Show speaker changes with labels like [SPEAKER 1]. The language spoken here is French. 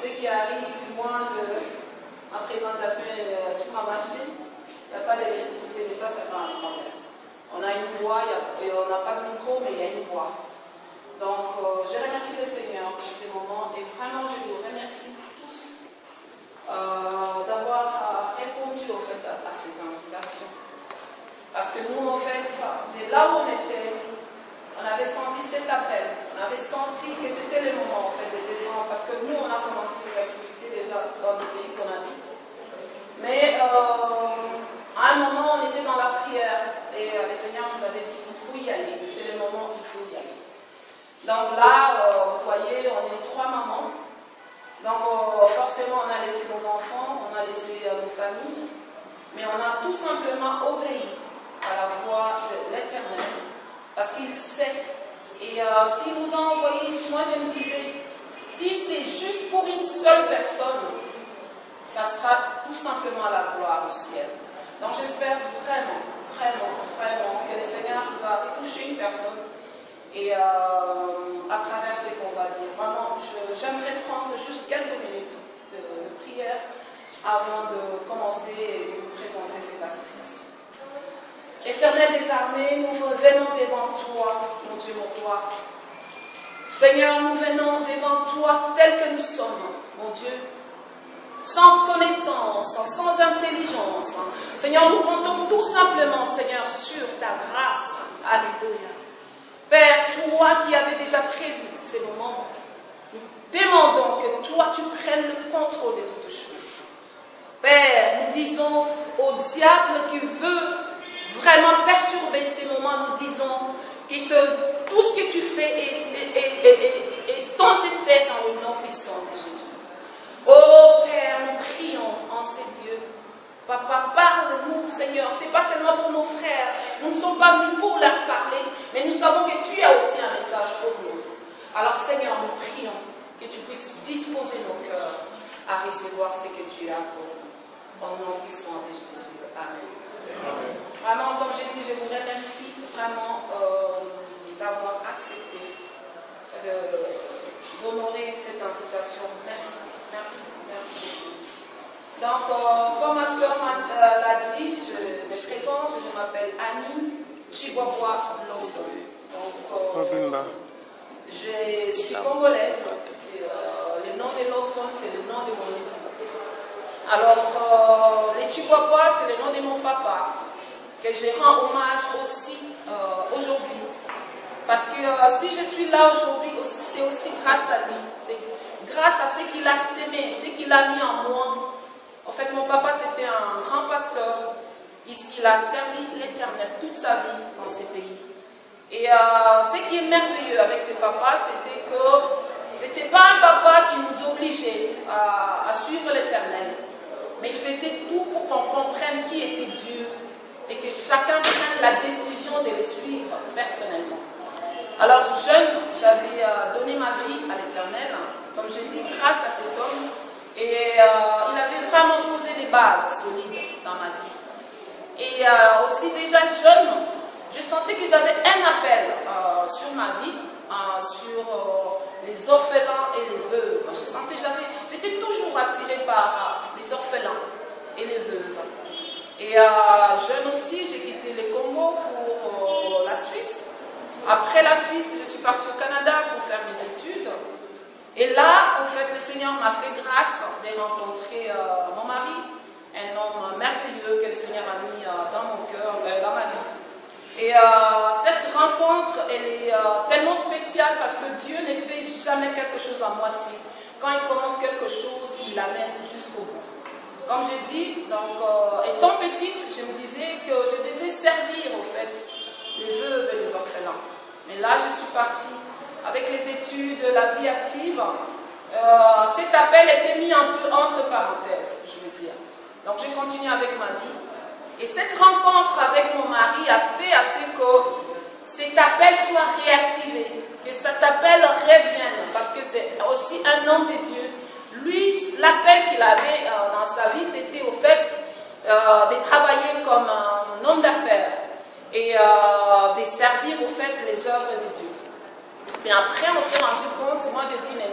[SPEAKER 1] ce qui arrive, moi, ma présentation est sur ma machine. Il n'y a pas d'électricité, mais ça, c'est pas un problème. On a une voix, on n'a pas de micro, mais il y a une voix. Donc, je remercie le Seigneur pour ces moments et vraiment, je vous remercie tous d'avoir répondu au fait, à cette invitation. Parce que nous, en fait, de là où on était, on avait senti cet appel. On avait senti que c'était le moment, en fait, de descendre. Parce que nous, on a commencé ces activités déjà dans le pays qu'on habite. Mais à un moment, on était dans la prière. Et le Seigneur nous avait dit, il faut y aller. C'est le moment où il faut y aller. Donc là, vous voyez, on est 3 mamans. Donc forcément, on a laissé nos enfants, on a laissé nos familles. Mais on a tout simplement obéi à la voix de l'Éternel. Parce qu'il sait. Et s'il nous a envoyés ici, moi je me disais, si c'est juste pour une seule personne, ça sera tout simplement la gloire au ciel. Donc j'espère vraiment, vraiment, vraiment que le Seigneur va toucher une personne et à travers ce qu'on va dire. Vraiment, j'aimerais prendre juste quelques minutes de prière avant de commencer et de vous présenter cette association. Éternel des armées, nous venons devant toi, mon Dieu, mon roi. Seigneur, nous venons devant toi tel que nous sommes, mon Dieu. Sans connaissance, sans intelligence. Seigneur, nous comptons tout simplement, Seigneur, sur ta grâce. Alléluia. Père, toi qui avais déjà prévu ces moments, nous demandons que toi, tu prennes le contrôle de toutes choses. Père, nous disons au diable qui veut vraiment perturber ces moments, nous disons que tout ce que tu fais est sans effet dans le nom puissant de Jésus. Oh Père, nous prions en ces lieux. Papa, parle-nous, Seigneur. Ce n'est pas seulement pour nos frères. Nous ne sommes pas venus pour leur parler, mais nous savons que tu as aussi un message pour nous. Alors Seigneur, nous prions que tu puisses disposer nos cœurs à recevoir ce que tu as pour nous. Au nom puissant de Jésus. Amen. Amen. Vraiment, comme j'ai dit, je vous remercie vraiment d'avoir accepté d'honorer cette invitation. Merci, merci, merci beaucoup. Donc, comme ma soeur l'a dit, je me présente, je m'appelle Annie Chihuahua Lawson. Donc, je suis congolaise. Et, le nom de Lawson, c'est le nom de mon époux. Alors, les Chihuahuas, c'est le nom de mon papa, que je rends hommage aussi aujourd'hui. Parce que si je suis là aujourd'hui, c'est aussi grâce à lui. C'est grâce à ce qu'il a sémé, ce qu'il a mis en moi. En fait, mon papa, c'était un grand pasteur. Ici, il a servi l'Éternel toute sa vie dans ces pays. Et ce qui est merveilleux avec ce papa, c'était que ce n'était pas un papa qui nous obligeait à suivre l'Éternel. Mais il faisait tout pour qu'on comprenne qui était Dieu et que chacun prenne la décision de le suivre personnellement. Alors, jeune, j'avais donné ma vie à l'Éternel, comme je dis, grâce à cet homme. Et il avait vraiment posé des bases solides dans ma vie. Et aussi déjà jeune, je sentais que j'avais un appel sur ma vie, sur les orphelins et les veuves. J'étais toujours attirée par les orphelins et les veuves. Et jeune aussi, j'ai quitté le Congo pour la Suisse. Après la Suisse, je suis partie au Canada pour faire mes études. Et là, en fait, le Seigneur m'a fait grâce de rencontrer mon mari, un homme merveilleux que le Seigneur a mis dans mon cœur, dans ma vie. Et cette rencontre, elle est tellement spéciale parce que Dieu ne fait jamais quelque chose à moitié. Quand il commence quelque chose, il l'amène jusqu'au bout. Comme j'ai dit, donc, étant petite, je me disais que je devais servir, en fait, les veuves et les orphelins. Mais là, je suis partie avec les études, la vie active. Cet appel était mis un peu entre parenthèses, je veux dire. Donc, j'ai continué avec ma vie. Et cette rencontre avec mon mari a fait à ce que cet appel soit réactivé, que cet appel revienne, parce que c'est aussi un homme de Dieu. Lui, l'appel qu'il avait dans sa vie, c'était au fait de travailler comme un homme d'affaires et de servir au fait les œuvres de Dieu. Mais après, on s'est rendu compte, moi j'ai dit, mais